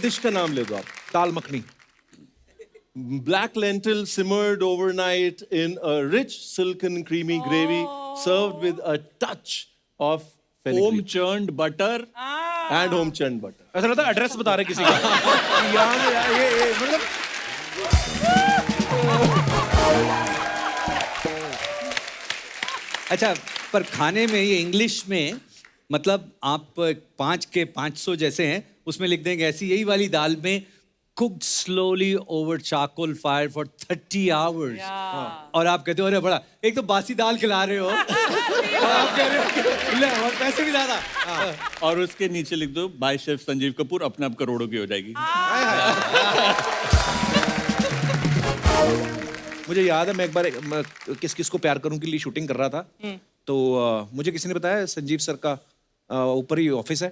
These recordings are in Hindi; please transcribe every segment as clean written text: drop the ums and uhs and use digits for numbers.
डिश का नाम ले दो आप। दाल makhani. Black lentil simmered overnight in a rich silken creamy gravy served with a touch of fenugreek home churned butter and home churned butter. ऐसा लगता है एड्रेस बता रहे किसी का। ये मतलब अच्छा, पर खाने में ये इंग्लिश में मतलब आप 5 के 500 जैसे हैं, उसमें लिख देंगे ऐसी यही वाली दाल में cooked slowly over charcoal fire for 30 hours. और आप कहते हो अरे बड़ा, एक तो बासी दाल खिला रहे हो और आप कह रहे हो ले और पैसे भी ज्यादा। और उसके नीचे लिख दो बाय शेफ संजीव कपूर, अपने आप करोड़ों की हो जाएगी। मुझे याद है मैं एक बार किस किस को प्यार करूं के लिए शूटिंग कर रहा था, तो मुझे किसी ने बताया संजीव सर का ऊपर ही ऑफिस है,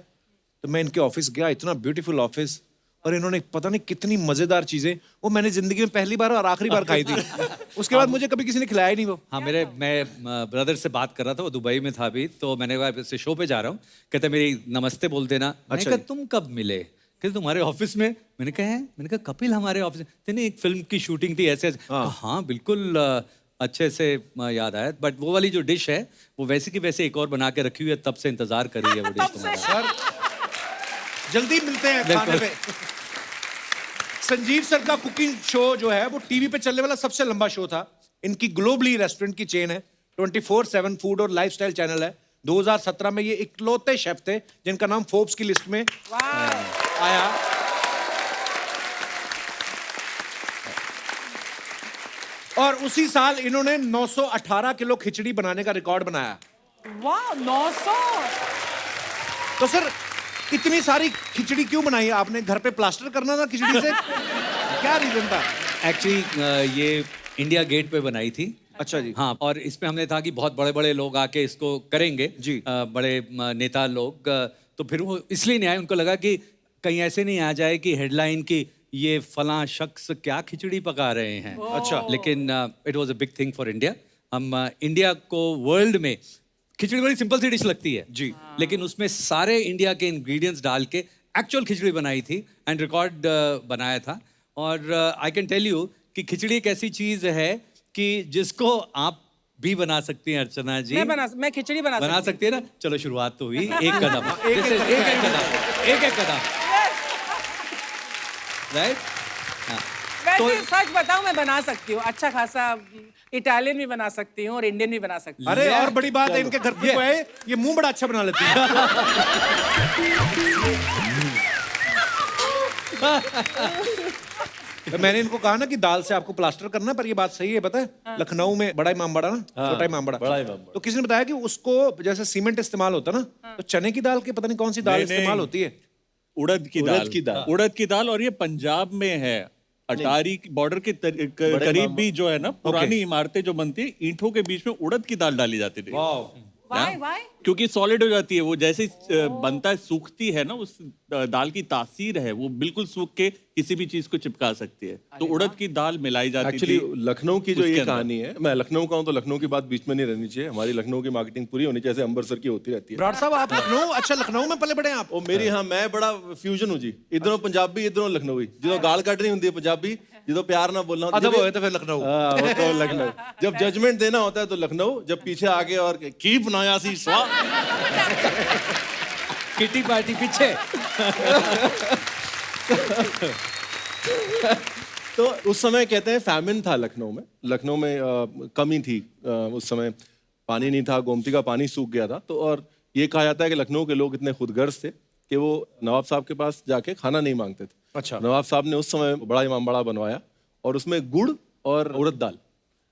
तो मैं इनके ऑफिस गया। इतना ब्यूटीफुल ऑफिस, और इन्होंने पता नहीं कितनी मजेदार चीजें वो मैंने जिंदगी में पहली बार और आखिरी बार खाई थी। उसके बाद मुझे कभी किसी ने खिलाया ही नहीं वो। हाँ, मैं ब्रदर से बात कर रहा था, वो दुबई में था अभी, तो मैंने कहा इससे शो पे जा रहा हूँ, कहते मेरी नमस्ते बोल देना। मैंने कहा तुम कब मिले? कहते तुम्हारे ऑफिस में। मैंने कहा कपिल हमारे ऑफिस में, एक फिल्म की शूटिंग थी ऐसे। हाँ बिल्कुल, अच्छे से याद आया। बट वो वाली जो डिश है वो वैसे की वैसे एक और बना के रखी हुई है, तब से इंतजार कर रही है वो डिश तुम्हारा। सर जल्दी मिलते हैं खाने पे। संजीव सर का कुकिंग शो जो है वो टीवी पे चलने वाला सबसे लंबा शो था। इनकी ग्लोबली रेस्टोरेंट की चेन है, 24/7 फूड और लाइफस्टाइल चैनल है। 2017 में ये इकलौते शेफ थे जिनका नाम फोर्ब्स की लिस्ट में आया। और उसी साल इन्होंने 918 किलो खिचड़ी बनाने का रिकॉर्ड बनाया। वाह, 900। तो सर इतनी सारी खिचड़ी क्यों बनाई आपने? घर पे प्लास्टर करना था खिचड़ी से? क्या रीजन था? एक्चुअली ये इंडिया गेट पे बनाई थी। अच्छा जी। हाँ, और इसमें हमने था कि बहुत बड़े बड़े लोग आके इसको करेंगे जी। बड़े नेता लोग, तो फिर वो इसलिए नहीं आए। उनको लगा कि कहीं ऐसे नहीं आ जाए कि हेडलाइन की ये फलां शख्स क्या खिचड़ी पका रहे हैं। अच्छा। लेकिन it was a big thing for India. हम इंडिया को वर्ल्ड में खिचड़ी बड़ी सिंपल सी डिश लगती है जी, लेकिन उसमें सारे इंडिया के इंग्रेडिएंट्स डाल के एक्चुअल खिचड़ी बनाई थी एंड रिकॉर्ड बनाया था। और आई कैन टेल यू कि खिचड़ी एक ऐसी चीज है कि जिसको आप भी बना सकती हैं अर्चना जी। मैं खिचड़ी बना सकती है ना। चलो शुरुआत तो हुई, एक कदम एक कदम, राइट। वैसे सच बताऊं, मैं बना सकती हूँ अच्छा खासा। इटालियन भी बना सकती हूँ और इंडियन भी बना सकती हूँ। अरे और बड़ी बात है, इनके घर पे कोई आए ये मुंह बड़ा अच्छा बना लेती है। तो मैंने इनको कहा ना कि दाल से आपको प्लास्टर करना, पर ये बात सही है। पता है लखनऊ में बड़ा इमामबाड़ा ना, छोटा इमामबाड़ा, बड़ा इमामबाड़ा, तो किसी ने बताया कि उसको जैसे सीमेंट इस्तेमाल होता ना, तो चने की दाल की पता नहीं कौन सी दाल इस्तेमाल होती है। उड़द की दाल। और ये पंजाब में है, अटारी बॉर्डर के करीब भी जो है ना, पुरानी इमारतें जो बनती है, ईंटों के बीच में उड़द की दाल डाली जाती थी। Why? क्योंकि सॉलिड हो जाती है वो, जैसे बनता है सूखती है ना, उस दाल की तासीर है वो बिल्कुल सूख के किसी भी चीज को चिपका सकती है। तो उड़द की दाल मिलाई जाती थी। एक्चुअली लखनऊ की जो ये कहानी है, मैं लखनऊ का हूँ तो लखनऊ की बात बीच में नहीं रहनी चाहिए। हमारी लखनऊ की मार्केटिंग पूरी होनी चाहिए, जैसे अम्बरसर की होती रहती है। ब्राड साहब आप लखनऊ, अच्छा लखनऊ में पले बड़े हैं आप? ओ मेरी, हाँ मैं बड़ा फ्यूजन हूँ जी। इधरों पंजाबी इधरों लखनऊी, जो गाल कटनी होती है पंजाबी, जो प्यार ना बोलना होता अदब होए तो फिर लखनऊ। वो तो लखनऊ। जब जजमेंट देना होता है तो लखनऊ, जब पीछे आके और की बनाया सी स्वाद किटी पार्टी पीछे। तो उस समय कहते हैं फैमिन था लखनऊ में। लखनऊ में कमी थी उस समय, पानी नहीं था, गोमती का पानी सूख गया था। तो और ये कहा जाता है कि लखनऊ के लोग इतने खुदगर्ज थे कि वो नवाब साहब के पास जाके खाना नहीं मांगते थे। अच्छा। नवाब साहब ने उस समय बड़ा इमामबाड़ा बनवाया और उसमें गुड़ और उड़द दाल,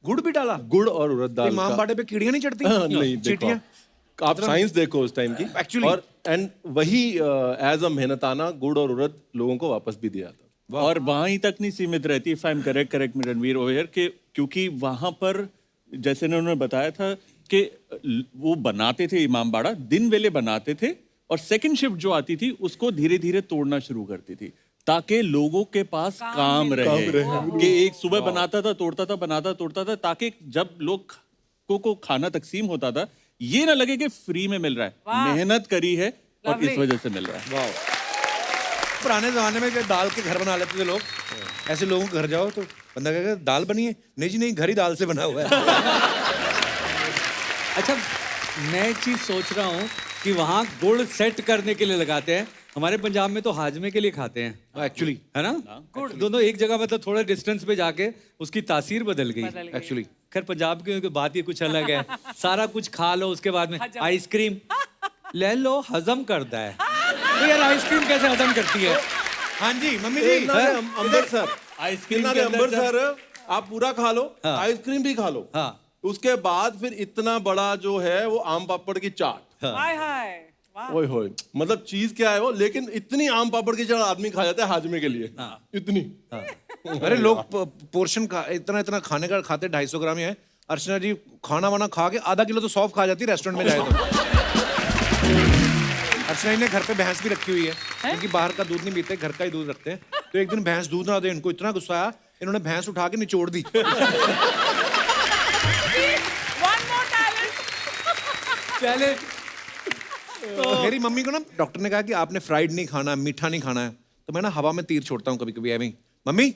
गुड़ भी डाला? गुड़ और उड़द दाल। इमामबाड़े पे कीड़ियां नहीं चढ़ती? नहीं, चींटियां? आप साइंस देखो उस टाइम की एक्चुअली, और एंड वही एज अ मेहनताना गुड़ और उड़द लोगों को वापस भी दिया था। और वहां ही तक नहीं सीमित रहती, if I am correct me Ranveer over के, क्योंकि वहां पर जैसे उन्होंने बताया था कि वो बनाते थे इमामबाड़ा, दिन वेले बनाते थे, और सेकंड शिफ्ट जो आती थी उसको धीरे धीरे तोड़ना शुरू करती थी ताकि लोगों के पास काम रहे। कि एक सुबह बनाता था, तोड़ता था, बनाता तोड़ता था, ताकि जब लोग को खाना तकसीम होता था ये ना लगे कि फ्री में मिल रहा है, मेहनत करी है और इस वजह से मिल रहा है। पुराने जमाने में जो दाल के घर बना लेते थे लोग, ऐसे लोगों के घर जाओ तो बंदा कहेगा दाल बनी है, नहीं जी नहीं, घर ही दाल से बना हुआ है। अच्छा, मैं एक चीज सोच रहा हूँ कि वहाँ गुड़ सेट करने के लिए लगाते हैं, हमारे पंजाब में तो हाजमे के लिए खाते हैं एक्चुअली, है ना। गुड़ दोनों एक जगह, मतलब थोड़ा डिस्टेंस पे जाके उसकी तासीर बदल गई एक्चुअली। खैर पंजाब की बात ही कुछ अलग है। सारा कुछ खा लो, उसके बाद में आइसक्रीम ले लो, हजम करता है। तो यार आइसक्रीम कैसे हजम करती है? हाँ जी मम्मी जी, अमृतसर आइसक्रीम अमृतसर आप पूरा खा लो, आइसक्रीम भी खा लो, हाँ उसके बाद फिर इतना बड़ा जो है वो आम पापड़ की चाट। हाय हाय, वाह। ओए होए, मतलब चीज क्या है वो, लेकिन इतनी आम पापड़ की चाट आदमी खा जाता है हाजमे के लिए, इतनी। अरे लोग पोर्शन का इतना इतना खाने का खाते 250 ग्राम ही है। अर्चना जी खाना वाना खा के आधा किलो तो सौंफ खा जाती है रेस्टोरेंट में जाए तो। अर्चना जी ने घर पे भैंस भी रखी हुई है, क्योंकि बाहर का दूध नहीं पीते, घर का ही दूध रखते हैं। तो एक दिन भैंस दूध ना दे, इनको इतना गुस्सा आया, इन्होंने भैंस उठा के निचोड़ दी। One more talent. पहले मेरी मम्मी को ना डॉक्टर ने कहा कि आपने फ्राइड नहीं खाना, मीठा नहीं खाना है। तो मैं ना हवा में तीर छोड़ता हूँ कभी कभी ऐਵੇਂ ही। मम्मी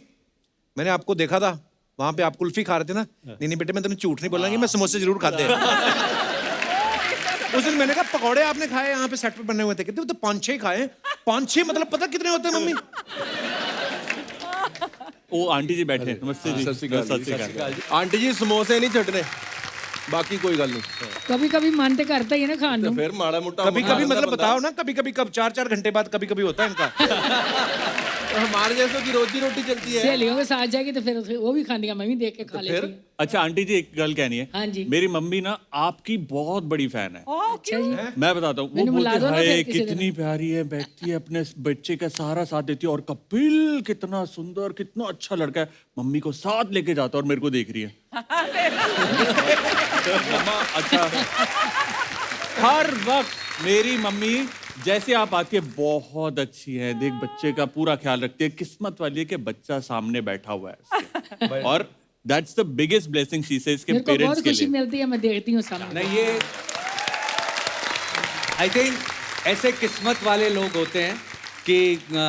मैंने आपको देखा था वहां पे, आप कुल्फी खा रहे थे ना। नहीं नहीं बेटे, मैं तुम्हें झूठ नहीं बोलूंगी, मैं समोसे जरूर खाते हैं। उस दिन मैंने कहा पकौड़े आपने खाए यहाँ पे सेट पे बने हुए थे? कहते वो तो 5-6 खाए। 5-6 मतलब पता कितने होते हैं मम्मी? वो आंटी जी बैठे हैं, नमस्ते जी। सत श्री अकाल जी। आंटी जी समोसे नहीं छटने, बाकी कोई गल नहीं। कभी कभी मन तो करता ही है ना खाने तो ਨੂੰ। फिर माड़ा मोटा कभी कभी मतलब बताओ ना, कभी कभी कब 4-4 घंटे बाद कभी कभी होता है इनका। हमारे जैसों की रोजी रोटी चलती है। सहेलियों के साथ जाएगी तो फिर वो भी खाती मैं भी देख के खा लेती हूँ। अच्छा आंटी जी एक गल कहनी है। हाँ जी। मेरी मम्मी ना आपकी बहुत बड़ी फैन है। अच्छा जी, मैं बताता हूँ, वो मैंने बुला बोलती दो ना है फिर किसी दिन। कितनी प्यारी है, बैठती है अपने बच्चे का सारा साथ देती है, और कपिल कितना सुंदर, कितना अच्छा लड़का है। मम्मी को साथ लेके जाता है और मेरे को देख रही है। मम्मा अच्छा, हर वक्त मेरी मम्मी जैसे आप आती है बहुत अच्छी है, देख बच्चे का पूरा ख्याल रखती है, किस्मत वाली है कि बच्चा सामने बैठा हुआ है उसके। और that's the biggest blessing she says के मेरे को पेरेंट्स बहुत के खुशी लिए। मिलती है, मैं देखती हूँ सामने। नहीं, ये आई थिंक ऐसे किस्मत वाले लोग होते हैं कि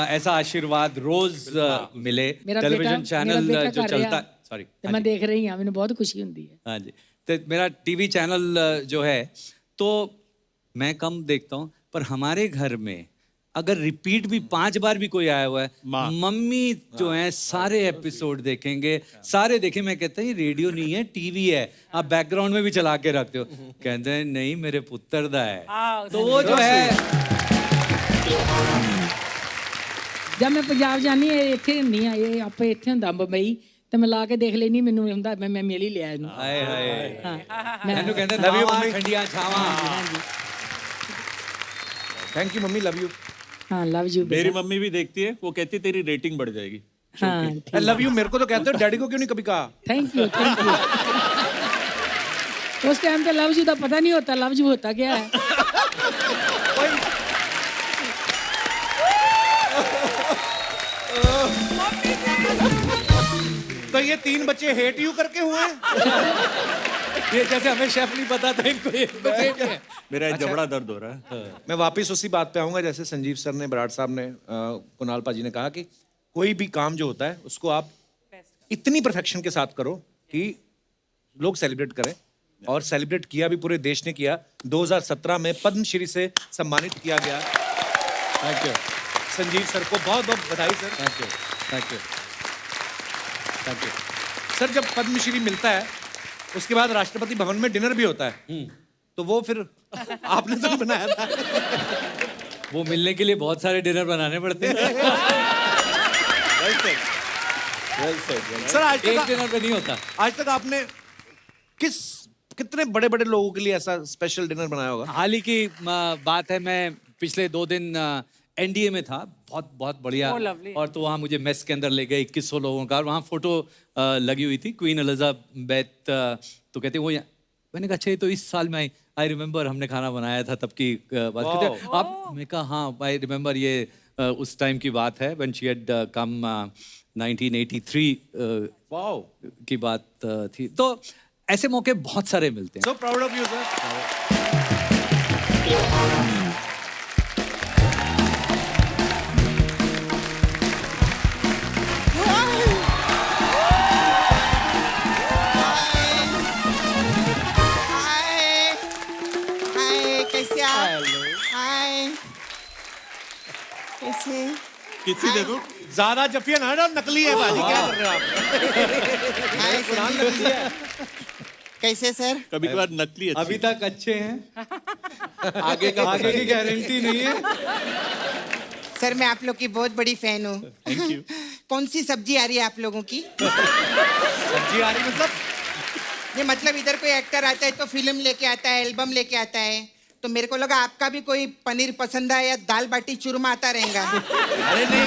ऐसा आशीर्वाद रोज मिले। मेरा टेलीविजन बेटा- चैनल मेरा बेटा जो कर चलता रहा। है, सॉरी, तो मैं देख रही हूँ, मैंने बहुत खुशी होती है। हाँ जी, तो मेरा टीवी चैनल जो है, तो मैं कम देखता हूँ, पर हमारे घर में अगर रिपीट भी 5 बार भी कोई आया हुआ है, मम्मी जो है सारे एपिसोड देखेंगे, सारे देखे। मैं कहता हूँ ये रेडियो नहीं है, टीवी है, आप बैकग्राउंड में भी चला के रखते हो। कहते हैं नहीं मेरे पुत्र दा है। तो वो जो है, जब मैं पंजाब जानी है, ਇੱਥੇ ਹੁੰਦੀ ਆ, ਇਹ ਆਪੇ ਇੱਥੇ ਹੁੰਦਾ ਬੰਬਈ, ਤੇ ਮੈਂ ਲਾ ਕੇ ਦੇਖ ਲੈਣੀ, ਮੈਨੂੰ ਹੁੰਦਾ ਮੈਂ ਮਿਲ ਹੀ ਲਿਆ ਇਹਨੂੰ। ਹਾਏ ਹਾਏ, ਹਾਂ ਮੈਨੂੰ ਕਹਿੰਦੇ ਨਾਵਾਂ ਠੰਡੀਆਂ ਛਾਵਾਂ। Thank you mummy, love you. हाँ लव यू। मेरी मम्मी भी देखती है, वो कहती है तेरी रेटिंग बढ़ जाएगी। हाँ लव यू मेरे को तो कहते हो, डैडी को क्यों नहीं कभी कहा? Thank you thank you. उस टाइम पे लव यू का पता नहीं होता, लव यू होता क्या है। तो ये 3 बच्चे हेट यू करके हुए हैं? ये जैसे हमें शेफ नहीं पता था इनको ये तो same है। मेरा जबड़ा दर्द हो रहा है। मैं वापस उसी बात पे आऊंगा, जैसे संजीव सर ने, बराड़ साहब ने, कुणाल पाजी ने कहा कि कोई भी काम जो होता है उसको आप इतनी परफेक्शन के साथ करो कि लोग सेलिब्रेट करें। और सेलिब्रेट किया भी पूरे देश ने किया। 2017 में पद्मश्री से सम्मानित किया गया। थैंक यू, संजीव सर को बहुत बहुत बधाई sir. Thank you, thank you, thank you. Sir जब पद्मश्री मिलता है उसके बाद राष्ट्रपति भवन में डिनर भी होता है, तो वो फिर आपने तो बनाया था। वो मिलने के लिए बहुत सारे डिनर बनाने पड़ते हैं। सर आज एक तक डिनर पे नहीं होता। आपने कितने बड़े बड़े लोगों के लिए ऐसा स्पेशल डिनर बनाया होगा? हाल ही की बात है, मैं पिछले 2 दिन एनडीए में था, बहुत बहुत बढ़िया। Oh, lovely. और तो वहाँ मुझे मेस के अंदर ले गए 2100 लोगों का, और वहाँ फोटो लगी हुई थी क्वीन एलिजाबेथ। तो कहते वो मैंने कहा अच्छा ये तो इस साल में आई रिमेम्बर हमने खाना बनाया था तब की बात। कहते आप, मैं कहा हाँ आई रिमेम्बर, ये उस टाइम की बात है when she had come 1983 wow, की बात थी। तो ऐसे मौके बहुत सारे मिलते हैं। So proud of you sir. किसी दे दो। ज्यादा जफिया ना डाल, नकली है भाजी, क्या कर रहे हो आप? हाय संजीव जी। कैसे सर? कभी कभार नकली अच्छी अभी तक अच्छे हैं, आगे का आगे की गारंटी नहीं है। सर मैं आप लोग की बहुत बड़ी फैन हूँ। Thank you. कौन सी सब्जी आ रही है आप लोगों की? सब्जी आ रही मतलब? ये मतलब इधर कोई एक्टर आता है तो फिल्म लेके आता है, एल्बम लेके आता है, तो मेरे को लगा आपका भी कोई पनीर पसंद है या दाल बाटी चूरमा आता रहेगा। अरे नहीं,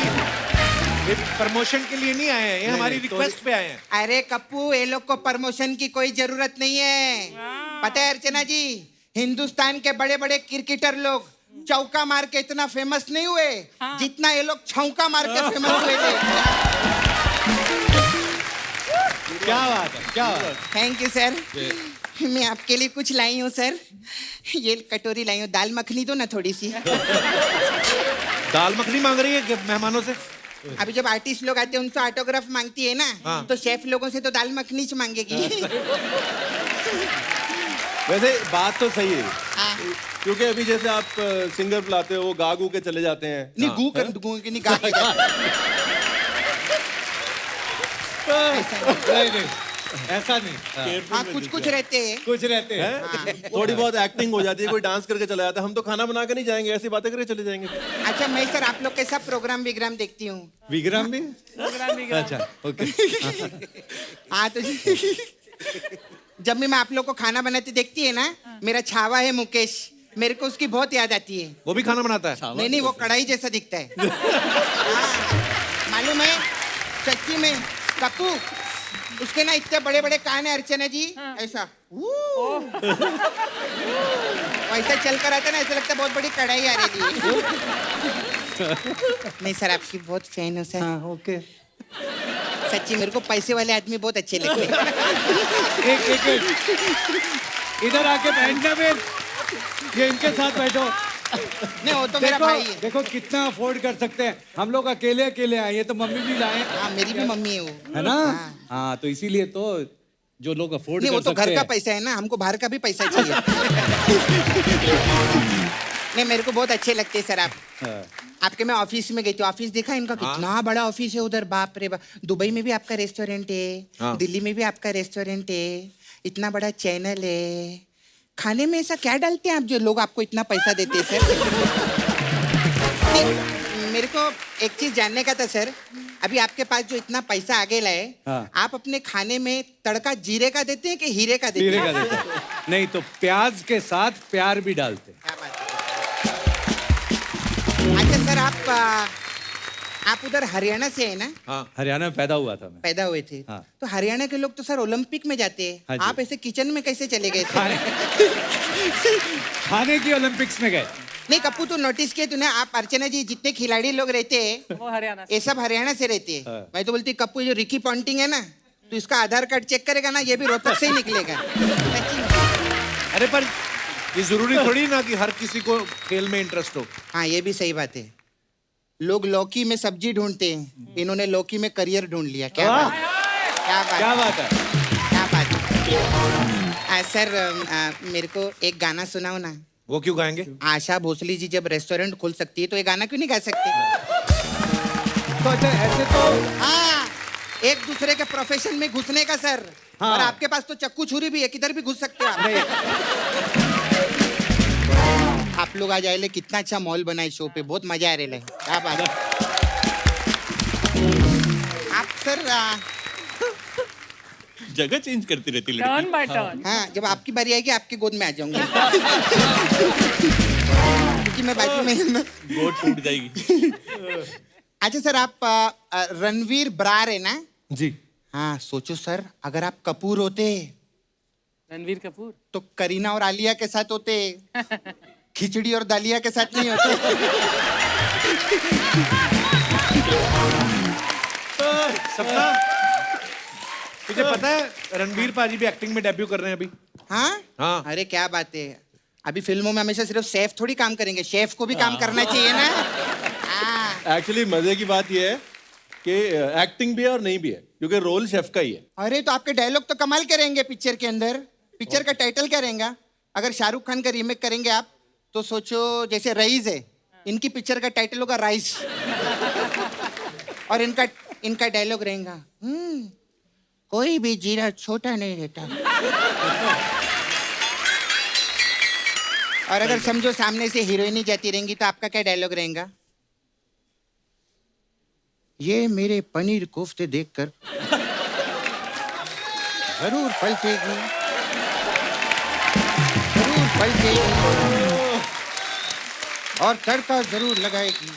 ये प्रमोशन के लिए नहीं आए हैं, ये हमारी रिक्वेस्ट पे आए हैं। अरे कप्पू, ये लोग को प्रमोशन की कोई जरूरत नहीं है। पता है अर्चना जी, हिंदुस्तान के बड़े बड़े क्रिकेटर लोग चौका मार के इतना फेमस नहीं हुए जितना ये लोग छौका मार के फेमस हुए थे। क्या बात है, क्या बात है। Thank you sir. मैं आपके लिए कुछ लाई हूँ सर। ये कटोरी लाई हूँ, दाल मखनी दो ना थोड़ी सी। दाल मखनी मांग रही है क्या मेहमानों से? अभी जब आर्टिस्ट लोग आते हैं उनसे ऑटोग्राफ मांगती है ना, तो शेफ लोगों से तो दाल मखनी च मांगेगी। वैसे बात तो सही है, हाँ। क्योंकि अभी जैसे आप सिंगर बुलाते हो, वो गा गू के चले जाते हैं। नहीं गू कर गू के नहीं गा के नहीं नहीं, ऐसा नहीं। हाँ कुछ कुछ रहते हैं। कुछ रहते हैं। थोड़ी बहुत एक्टिंग हो जाती है, कोई डांस करके चला जाता है। हम तो खाना बना के नहीं जाएंगे, ऐसी बातें करके चले जाएंगे। अच्छा मैं सर आप लोग कैसा प्रोग्राम विग्राम देखती हूँ। विग्राम भी? प्रोग्राम अच्छा, ओके। हाँ तो जब मैं आप लोग को खाना बनाते देखती है ना, मेरा छावा है मुकेश, मेरे को उसकी बहुत याद आती है। वो भी खाना बनाता है? नहीं नहीं, वो कढ़ाई जैसा दिखता है। हाँ, मालूम है सच्ची में कप्पू, उसके ना इतने बड़े बड़े कान है अर्चना जी, ऐसा वैसा चल कर आता है ना, ऐसा लगता है बहुत बड़ी कढ़ाई आ रही है। मैं सर आपकी बहुत फैन हूँ सर। हाँ, ओके। सच्ची मेरे को पैसे वाले आदमी बहुत अच्छे लगते हैं। एक इधर आके बैठना फिर, ये इनके साथ बैठो। नहीं वो तो मेरा भाई है। देखो कितना अफोर्ड कर सकते हैं हम लोग, अकेले अकेले आए, ये तो मम्मी भी लाए, हाँ मेरी भी मम्मी है वो, है ना? हाँ। हाँ, तो इसीलिए तो जो लोग अफोर्ड नहीं कर वो तो सकते घर का हैं। पैसा है ना, हमको बाहर का भी पैसा चाहिए। नहीं मेरे को बहुत अच्छे लगते हैं सर आप। हाँ। आपके मैं ऑफिस में गई थी, ऑफिस देखा इनका कितना बड़ा ऑफिस है उधर, बाप रे बाप। दुबई में भी आपका रेस्टोरेंट है, दिल्ली में भी आपका रेस्टोरेंट है, इतना बड़ा चैनल है। खाने में ऐसा क्या डालते हैं आप जो लोग आपको इतना पैसा देते हैं सर? नहीं, मेरे को एक चीज जानने का था सर, अभी आपके पास जो इतना पैसा आगे लाए, हाँ। आप अपने खाने में तड़का जीरे का देते हैं कि हीरे का देते हीरे हैं? का देते हैं। नहीं तो प्याज के साथ प्यार भी डालते हैं। क्या बात है। अच्छा सर आप उधर हरियाणा से है ना? हाँ। हरियाणा में पैदा हुआ था मैं। पैदा हुए थे। हाँ। तो हरियाणा के लोग तो सर ओलंपिक में जाते हैं, हाँ जी। आप ऐसे किचन में कैसे चले गए सर? खाने की ओलंपिक्स में गए। नहीं कप्पू तो नोटिस किए तूने, आप अर्चना जी जितने खिलाड़ी लोग रहते हैं वो हरियाणा से। ये सब हरियाणा से रहते हैं। हाँ। मैं तो बोलती कप्पू जो रिकी पॉन्टिंग है ना, तो इसका आधार कार्ड चेक करेगा ना, ये भी रोहतक से ही निकलेगा। सच्ची में। अरे पर ये जरूरी थोड़ी ना कि हर किसी को खेल में इंटरेस्ट हो। हाँ ये भी सही बात है, लोग लौकी में सब्जी ढूंढते हैं, इन्होंने लौकी में करियर ढूंढ लिया। क्या बात, क्या बात, क्या बात है? क्या बात है। सर मेरे को एक गाना सुनाओ ना। वो क्यों गाएंगे? आशा भोसले जी जब रेस्टोरेंट खोल सकती है तो ये गाना क्यों नहीं गा सकते? तो अच्छा, ऐसे तो हाँ एक दूसरे के प्रोफेशन में घुसने का सर। हाँ। और आपके पास तो चक्कू छुरी भी है, किधर भी घुस सकते हो आप। आप लोग आज आए, कितना अच्छा मॉल बना है शो पे, बहुत मजा आ रहा है। क्या बात है। आप सर जगह चेंज करती रहती लड़की। Turn by turn. हाँ जब आपकी बारी आएगी आपकी गोद में आ जाऊंगी। क्योंकि मैं बाजू में हूं ना। गोद टूट जाएगी। अच्छा सर आप रणवीर ब्रार है ना? जी। हाँ सोचो सर, अगर आप कपूर होते रणवीर कपूर। तो करीना और आलिया के साथ होते, खिचड़ी और दालिया के साथ नहीं होते। सपना, तुझे पता है रणवीर पाजी भी एक्टिंग में डेब्यू कर रहे हैं अभी? हाँ हाँ। अरे क्या बात है, अभी फिल्मों में हमेशा सिर्फ शेफ थोड़ी काम करेंगे, शेफ को भी काम करना चाहिए ना। हाँ। एक्चुअली मजे की बात यह है कि एक्टिंग भी है और नहीं भी है, क्योंकि रोल शेफ का ही है। अरे तो आपके डायलॉग तो कमाल करेंगे पिक्चर के अंदर। पिक्चर का टाइटल क्या रहेगा? अगर शाहरुख खान का रीमेक करेंगे आप तो सोचो, जैसे रईस है, इनकी पिक्चर का टाइटल होगा राइस और इनका डायलॉग रहेगा कोई भी जीरा छोटा नहीं रहता। और अगर समझो सामने से हीरोइनी जाती रहेंगी तो आपका क्या डायलॉग रहेगा? ये मेरे पनीर कोफ्ते देखकर जरूर पलटेगी, जरूर पलटेगी और तड़का जरूर लगाएगी।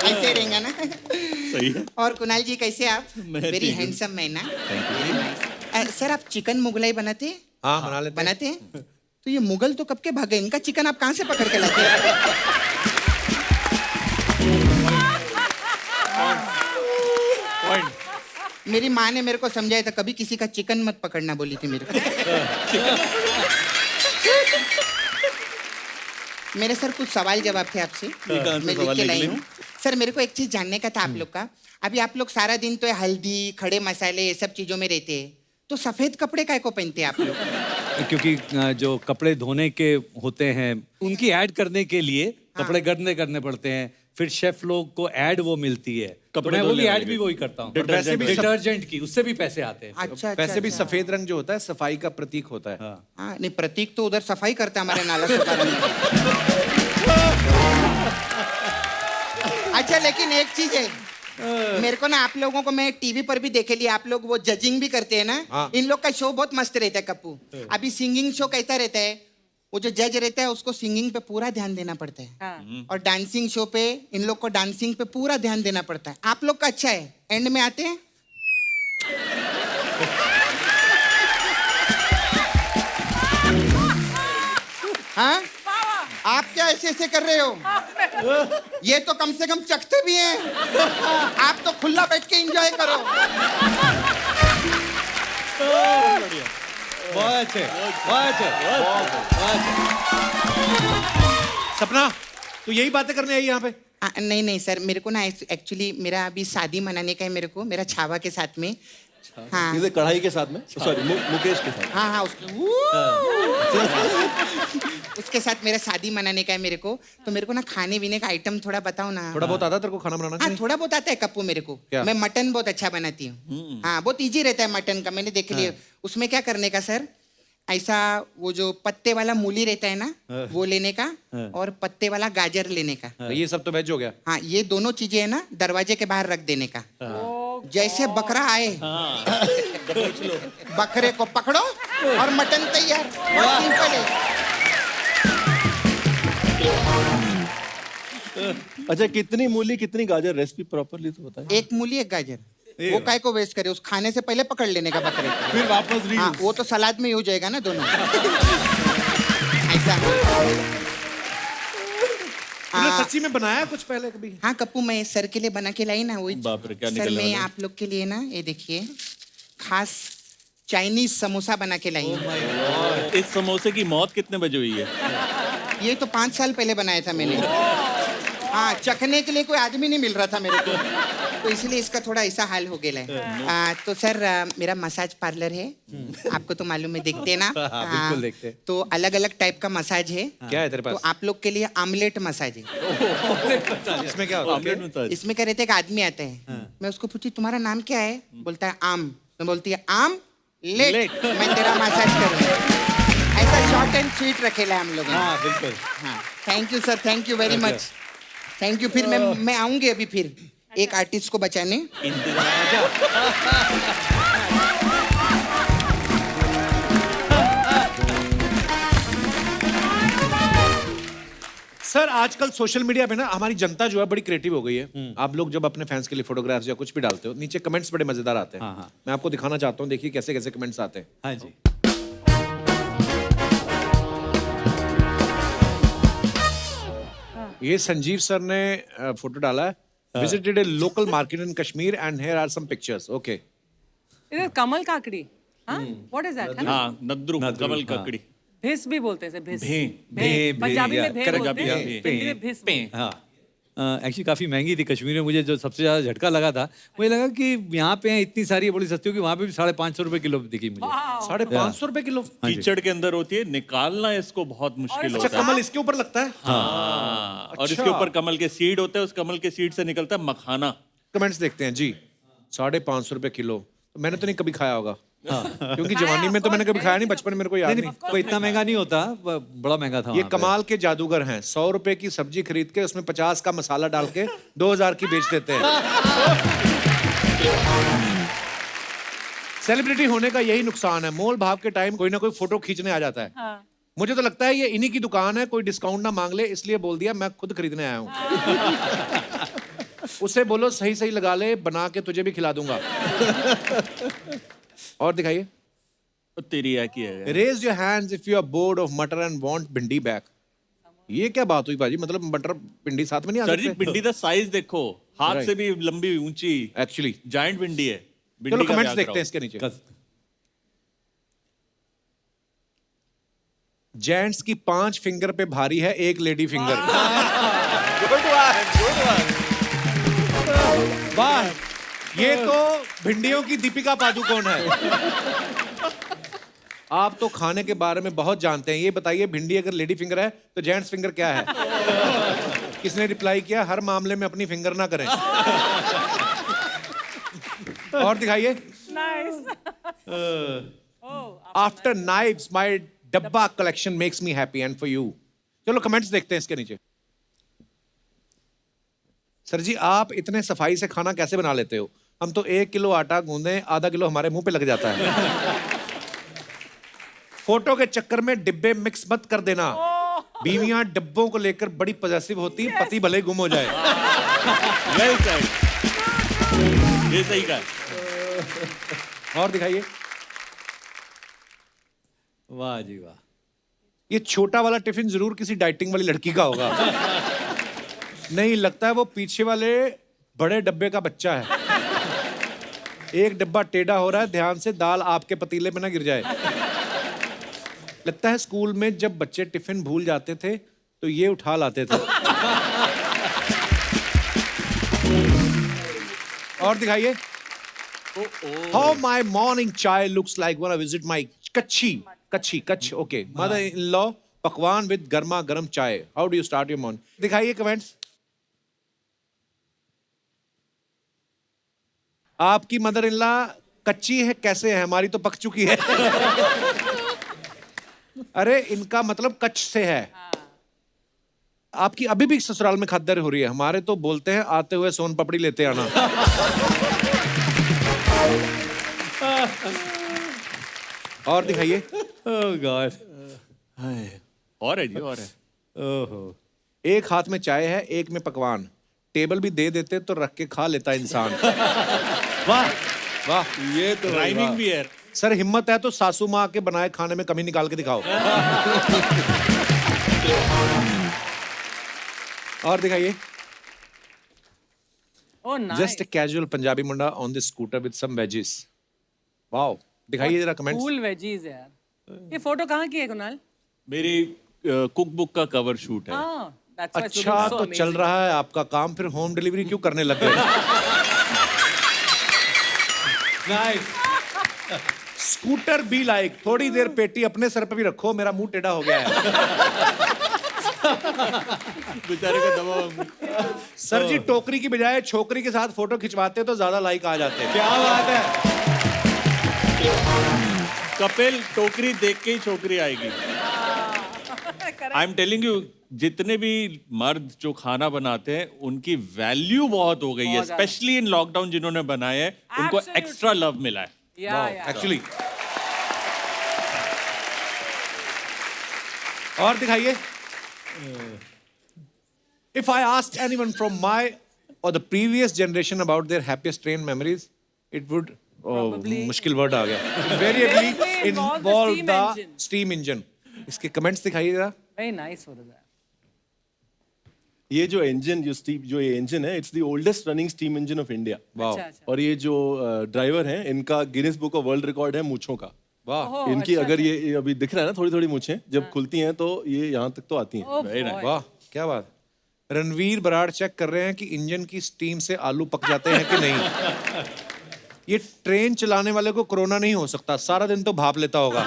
ऐसे रहेगा ना? सही है। और कुणाल जी कैसे आप? वेरी हैंडसम मैन ना। सर आप चिकन मुगलाई बनाते हैं? हाँ बना लेते हैं। बनाते हैं? तो ये मुगल तो कब के भागे, इनका चिकन आप कहाँ से पकड़ के लाते हैं? मेरी माँ ने मेरे को समझाया था कभी किसी का चिकन मत पकड़ना बोली थी मेरे को। मेरे सर कुछ सवाल जवाब थे आपसे, मैं लिख के लाई हूँ। सर मेरे को एक चीज जानने का था आप लोग का। अभी आप लोग सारा दिन तो हल्दी खड़े मसाले ये सब चीजों में रहते हैं, तो सफेद कपड़े काय को पहनते हैं आप लोग? क्योंकि जो कपड़े धोने के होते हैं उनकी ऐड करने के लिए कपड़े गंदे करने पड़ते हैं, फिर शेफ लोग को ऐड वो मिलती है, तो मैं वो भी ऐड भी वही करता हूँ। वैसे भी डिटर्जेंट की उससे भी पैसे आते हैं। अच्छा वैसे भी सफेद रंग जो होता है सफाई का प्रतीक होता है। हाँ नहीं, प्रतीक तो उधर सफाई करता है हमारे नाला सुपारा में। अच्छा लेकिन एक चीज है, मेरे को ना आप लोगों को मैं टीवी पर भी देखे लिया, आप लोग वो जजिंग भी करते हैं ना। इन लोग का शो बहुत मस्त रहता है कप्पू। अभी सिंगिंग शो कैसा रहता है, वो जो जज रहता है उसको सिंगिंग पे पूरा ध्यान देना पड़ता है, और डांसिंग शो पे इन लोग को डांसिंग पे पूरा ध्यान देना पड़ता है। आप लोग का अच्छा है, एंड में आते हैं हाँ आप क्या ऐसे ऐसे कर रहे हो? ये तो कम से कम चखते भी हैं, आप तो खुला बैठ के एंजॉय करो। बहुत अच्छे, बहुत अच्छे। सपना तू यही बातें करने आई यहाँ पे? नहीं नहीं सर, मेरे को ना एक्चुअली मेरा अभी शादी मनाने का है मेरे को, मेरा छावा के साथ में। हाँ इसे कढ़ाई के साथ में, सॉरी मुकेश के साथ। हाँ हाँ उसके साथ मेरा शादी मनाने का है मेरे को, तो मेरे को ना खाने पीने का आइटम थोड़ा बताओ ना। थोड़ा बहुत आता है तेरे को खाना बनाना? हाँ थोड़ा बहुत आता है कप्पू मेरे को। क्या? मैं मटन बहुत अच्छा बनाती हूँ। हाँ बहुत इजी रहता है मटन का, मैंने देख लिया। उसमें क्या करने का सर, ऐसा वो जो पत्ते वाला मूली रहता है ना वो लेने का, और पत्ते वाला गाजर लेने का। ये सब तो वेज हो गया। हाँ ये दोनों चीजें है ना दरवाजे के बाहर रख देने का। जैसे बकरा आए बकरे को पकड़ो और मटन तैयार। बहुत सिंपल है। अच्छा कितनी मूली कितनी गाजर, रेसिपी प्रॉपरली तो बताइए। एक मूली एक गाजर, वो काय को वेस्ट करे, उस खाने से पहले पकड़ लेने का बकरे को। फिर वापस हाँ वो तो सलाद में ही हो जाएगा ना दोनों। ऐसा तूने सच्ची में बनाया कुछ पहले कभी? हाँ कप्पू मैं सर के लिए बना के लाई ना वही। बाप रे, क्या सर निकलने मैं वाला है? आप लोग के लिए ना ये देखिए खास चाइनीज समोसा बना के लाई हूँ। इस समोसे की मौत कितने बजे हुई है? ये तो 5 साल पहले बनाया था मैंने। हाँ चखने के लिए कोई आदमी नहीं मिल रहा था मेरे को, तो इसलिए इसका थोड़ा ऐसा हाल हो गया है। तो सर मेरा मसाज पार्लर है, आपको तो मालूम है, देखते हैं ना। बिल्कुल देखते हैं। तो अलग अलग टाइप का मसाज है। क्या है तेरे तो पास? आप लोग के लिए आमलेट मसाज है। इसमें क्या होता है? Omelette massage. इसमें क्या रहता है, एक आदमी आता है, मैं उसको पूछती तुम्हारा नाम क्या है, बोलता है आम, मैं बोलती है आम लेट, मैं तेरा मसाज करूँगा। ऐसा शॉर्ट एंड स्वीट रखेला है हम लोग। हाँ बिल्कुल। हाँ thank you sir, thank you very much, thank you. फिर मैं आऊंगी अभी फिर एक आर्टिस्ट को बचाने। सर आजकल सोशल मीडिया पे ना हमारी जनता जो है बड़ी क्रिएटिव हो गई है। आप लोग जब अपने फैंस के लिए फोटोग्राफ्स या कुछ भी डालते हो, नीचे कमेंट्स बड़े मजेदार आते हैं। हाँ। मैं आपको दिखाना चाहता हूँ, देखिए कैसे कैसे कमेंट्स आते हैं। हाँ जी। ये संजीव सर ने फोटो डाला है, visited a local market in Kashmir and here are some pictures. Okay इधर कमल काकड़ी, हाँ व्हाट इज दैट? हाँ नद्रू कमल ककड़ी। भिस भी बोलते हैं, भिस। भे, पंजाबी में भे correct, बोलते हैं, भे, हिंदी में भिस। हाँ एक्चुअली काफ़ी महंगी थी कश्मीर में। मुझे जो सबसे ज़्यादा झटका लगा था, मुझे लगा कि यहाँ पे इतनी सारी बड़ी सस्ती होगी, वहाँ पे भी 550 रुपये किलो दिखी मुझे। 550 रुपए किलो। कीचड़ के अंदर होती है, निकालना इसको बहुत मुश्किल अच्छा, होता है। कमल इसके ऊपर लगता है। हाँ, और अच्छा। इसके ऊपर कमल के सीड होते हैं, उस कमल के सीड से निकलता है मखाना। कमेंट्स देखते हैं जी। 550 रुपए किलो। तो मैंने तो नहीं कभी खाया होगा, क्योंकि जवानी में तो मैंने कभी खाया नहीं, बचपन में मेरे को याद नहीं। कोई इतना महंगा नहीं होता, बड़ा महंगा था ये वहाँ पे। कमाल के जादूगर हैं। 100 रुपए की सब्जी खरीद के उसमें 50 का मसाला डाल के 2000 की बेच देते हैं। सेलिब्रिटी होने का यही नुकसान है, मोल भाव के टाइम कोई ना कोई फोटो खींचने आ जाता है। मुझे तो लगता है ये इन्हीं की दुकान है, कोई डिस्काउंट ना मांग ले, इसलिए बोल दिया मैं खुद खरीदने आया हूँ। उसे बोलो सही सही लगा ले, बना के तुझे भी खिला दूंगा। और दिखाइए। तो तेरी है की है। Raise your hands if you are bored of matar and want bhindi back. ये क्या बात हुई भाजी? मतलब मटर भिंडी साथ में नहीं आ सर जी, सकते? भिंडी का साइज देखो, हाथ Right. से भी लंबी ऊंची, एक्चुअली जायंट भिंडी है। भिंडी चलो का कमेंट्स प्यार देखते कराओ। हैं इसके नीचे। जेंट्स की 5 फिंगर पे भारी है एक लेडी फिंगर। वाह, ये तो भिंडियों की दीपिका पादुकोण है। आप तो खाने के बारे में बहुत जानते हैं, ये बताइए भिंडी अगर लेडी फिंगर है तो जेंट्स फिंगर क्या है? किसने रिप्लाई किया? हर मामले में अपनी फिंगर ना करें। और दिखाइए। आफ्टर नाइफ्स माय डब्बा collection makes me happy and for you. चलो कमेंट्स देखते हैं इसके नीचे। सर जी, आप इतने सफाई से खाना कैसे बना लेते हो? हम तो 1 किलो आटा गूंदे, आधा किलो हमारे मुंह पे लग जाता है। फोटो के चक्कर में डिब्बे मिक्स मत कर देना। बीवियां डिब्बों को लेकर बड़ी पॉजेसिव होती, पति भले ही गुम हो जाए। Well said. ये सही कहा। और दिखाइए। वाह जी वाह। ये छोटा वाला टिफिन जरूर किसी डाइटिंग वाली लड़की का होगा। नहीं, लगता है वो पीछे वाले बड़े डब्बे का बच्चा है। एक डब्बा टेढ़ा हो रहा है, ध्यान से, दाल आपके पतीले में ना गिर जाए। लगता है स्कूल में जब बच्चे टिफिन भूल जाते थे तो ये उठा लाते थे। और दिखाइए। हाउ माई मॉर्निंग चाय looks like when I visit my Kutch okay mother in law पकवान विद गर्मा गर्म चाय। How do you start your morning? दिखाइए कमेंट्स। आपकी मदर इन लॉ कच्ची है कैसे है? हमारी तो पक चुकी है। अरे इनका मतलब कच्छ से है। आपकी अभी भी ससुराल में खातिरदारी हो रही है। हमारे तो बोलते हैं आते हुए सोन पापड़ी लेते आना। और दिखाइए। ओह गॉड। और है जी, और है। ओहो। एक हाथ में चाय है, एक में पकवान। टेबल भी दे देते तो रख के खा लेता इंसान। वाह वाह, ये तो राइमिंग भी है। सर हिम्मत है तो सासू माँ के बनाए खाने में कमी निकाल के दिखाओ। और दिखाइए। Oh, nice. Just a casual Punjabi munda on this scooter with some veggies. Wow, दिखाइए जरा कमेंट्स। Cool veggies यार। ये फोटो कहाँ की है कुणाल? मेरी कुक बुक का कवर शूट है। हाँ, that's why it's अच्छा, looking so तो चल amazing. रहा है आपका काम, फिर होम डिलीवरी क्यों करने लग गए? स्कूटर बी लाइक, थोड़ी देर पेटी अपने सर पे भी रखो, मेरा मुंह टेढ़ा हो गया है। बेचारे का दबाव। सर जी, टोकरी की बजाय छोकरी के साथ फोटो खिंचवाते तो ज्यादा लाइक आ जाते। क्या बात है। कपिल, टोकरी देख के ही छोकरी आएगी। आई एम टेलिंग यू, जितने भी मर्द जो खाना बनाते हैं उनकी वैल्यू बहुत हो गई है, स्पेशली इन लॉकडाउन जिन्होंने बनाए हैं, उनको Absolutely. एक्स्ट्रा लव मिला है। Yeah. एक्चुअली। और दिखाइए। If I asked anyone from my or the previous generation about their happiest train memories, it would मुश्किल वर्ड आ गया। Invariably Invariably involve the involve steam the engine. steam engine. इसके कमेंट्स दिखाइए जरा। Very nice photo that. ये जो इंजन जो ये इंजन है, it's the oldest running steam engine of India. वाह अच्छा। और ये जो ड्राइवर हैं, इनका Guinness book of world record है मूंछों का। वाह ओह, इनकी अच्छा, अगर ये अभी दिख रहा है ना, थोड़ी थोड़ी मूछें जब खुलती हैं तो ये यहाँ तक तो आती हैं। Oh, boy. वाह, क्या बात। रणवीर बराड़ चेक कर रहे हैं कि इंजन की स्टीम से आलू पक जाते हैं कि नहीं। ये ट्रेन चलाने वाले को कोरोना नहीं हो सकता, सारा दिन तो भाप लेता होगा।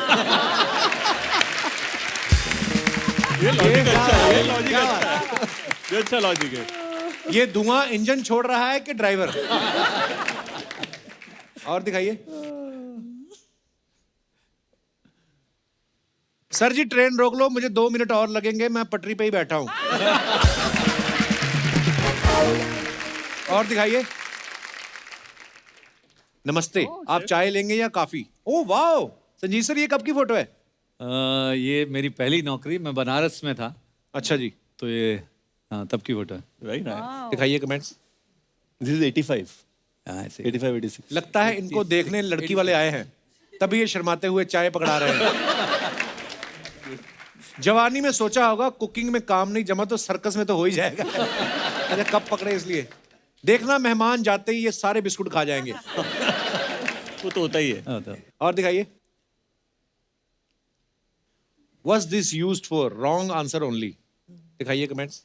ये लॉजिक अच्छा है, ये लॉजिक अच्छा है, ये अच्छा लॉजिक है। ये धुआं इंजन छोड़ रहा है कि ड्राइवर? और दिखाइए। सर जी ट्रेन रोक लो, मुझे 2 मिनट और लगेंगे, मैं पटरी पे ही बैठा हूं। और दिखाइए। नमस्ते, आप चाय लेंगे या काफी? ओह वाह, संजीव सर ये कब की फोटो है? ये मेरी पहली नौकरी, मैं बनारस में था, अच्छा जी, तो ये हाँ तब की फोटो है। Very nice. दिखाइए कमेंट्स। दिस इज 85 हाँ, ऐसे 85 86 लगता है इनको देखने लड़की वाले आए हैं, तभी ये शर्माते हुए चाय पकड़ा रहे हैं। जवानी में सोचा होगा कुकिंग में काम नहीं जमा तो सर्कस में तो हो ही जाएगा। अरे कब पकड़े इसलिए। देखना मेहमान जाते ही ये सारे बिस्कुट खा जाएंगे। वो तो होता ही है। हाँ, तो और दिखाइए। Was this used for? Wrong answer only. दिखाइए कमेंट्स।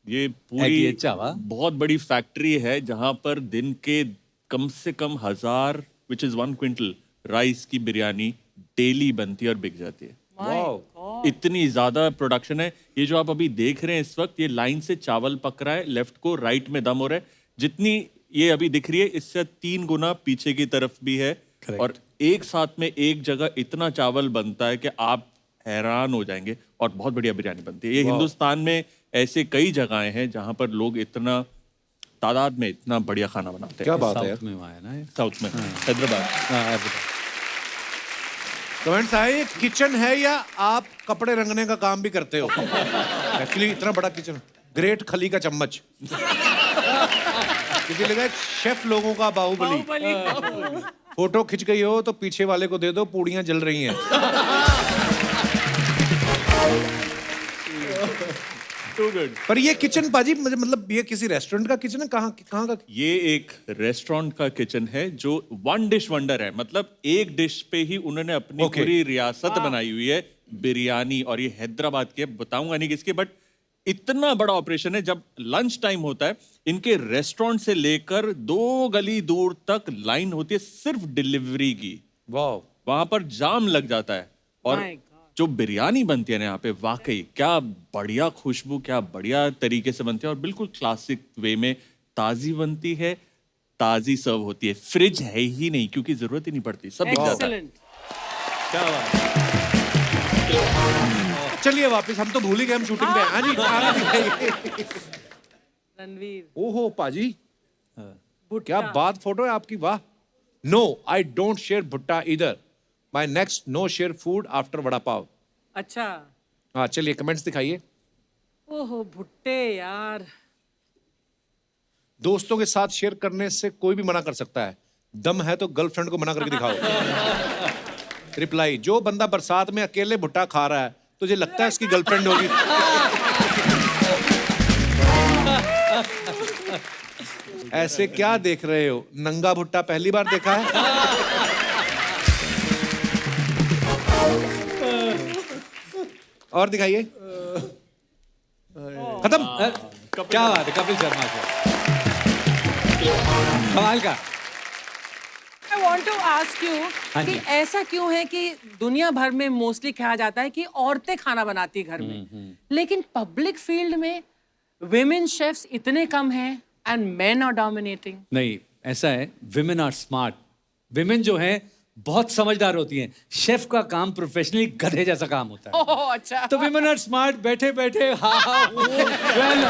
ये एग पूरी ये चावा। बहुत बड़ी फैक्ट्री है जहां पर दिन के कम से कम 1000 विच इज 1 क्विंटल राइस की बिरयानी डेली बनती है और बिक जाती है। वाओ, इतनी ज्यादा प्रोडक्शन है। ये जो आप अभी देख रहे हैं इस वक्त, ये लाइन से चावल पक रहा है, लेफ्ट को राइट में दम हो रहा है। जितनी ये अभी दिख रही है इससे 3 गुना पीछे की तरफ भी है। Correct. और एक साथ में एक जगह इतना चावल बनता है कि आप हैरान हो जाएंगे। और बहुत बढ़िया बिरयानी बनती है। ये हिंदुस्तान में ऐसे कई जगहें हैं जहां पर लोग इतना तादाद में इतना बढ़िया खाना बनाते हैं। क्या बात है यार। साउथ में वहाँ है ना ये। साउथ में हैदराबाद। हाँ, हैदराबाद। कमेंट्स आए, किचन है या आप कपड़े रंगने का काम भी करते हो? एक्चुअली इतना बड़ा किचन, ग्रेट खली का चम्मच। किसी लगा शेफ लोगों का बाहुबली। फोटो खिंच गई हो तो पीछे वाले को दे दो, पूड़ियां जल रही हैं। Too good. पर ये किचन पाजी मतलब ये किसी रेस्टोरेंट का किचन है? कहाँ कहाँ का? ये एक रेस्टोरेंट का किचन है जो 1 डिश वंडर है। मतलब एक डिश पे ही उन्होंने अपनी Okay. पूरी रियासत बनाई हुई है बिरयानी। और ये हैदराबाद की है, बताऊंगा नहीं किसकी, बट इतना बड़ा ऑपरेशन है। जब लंच टाइम होता है इनके रेस्टोरेंट से लेकर 2 गली दूर तक लाइन होती है सिर्फ डिलीवरी की। वाह, वहां पर जाम लग जाता है। और My God. जो बिरयानी बनती है ना यहाँ पे, वाकई क्या बढ़िया खुशबू, क्या बढ़िया तरीके से बनती है। और बिल्कुल क्लासिक वे में ताजी बनती है, ताजी सर्व होती है। फ्रिज है ही नहीं क्योंकि जरूरत ही नहीं पड़ती, सब बिक जाता है। एक्सीलेंट। क्या बात है। चलिए वापस, हम तो भूल ही गए हम शूटिंग पे हैं। हाँ जी, खाना दिखाइए। रणवीर ओहो पाजी, क्या बात फोटो है आपकी, वाह। नो, आई डोंट शेयर भुट्टा इधर। My next no share food after vada pav. अच्छा। हाँ चलिए कमेंट्स दिखाइए। ओहो भुट्टे यार। दोस्तों के साथ शेयर करने से कोई भी मना कर सकता है, दम है तो गर्लफ्रेंड को मना करके दिखाओ। रिप्लाई, जो बंदा बरसात में अकेले भुट्टा खा रहा है तुझे लगता है उसकी गर्लफ्रेंड होगी? ऐसे क्या देख रहे हो, नंगा भुट्टा पहली बार देखा है? और दिखाइए। खत्म। क्या बात है, कपिल शर्मा का कमाल का। I want to ask you हाँ कि जी। ऐसा क्यों है कि दुनिया भर में मोस्टली कहा जाता है कि औरतें खाना बनाती घर में, लेकिन पब्लिक फील्ड में विमेन शेफ्स इतने कम हैं एंड मेन आर डोमिनेटिंग। नहीं, ऐसा है, विमेन आर स्मार्ट। विमेन जो हैं बहुत समझदार होती हैं। शेफ का काम प्रोफेशनली गधे जैसा काम होता है। ओह अच्छा। तो विमेन आर स्मार्ट, बैठे बैठे हाँ हाँ, well,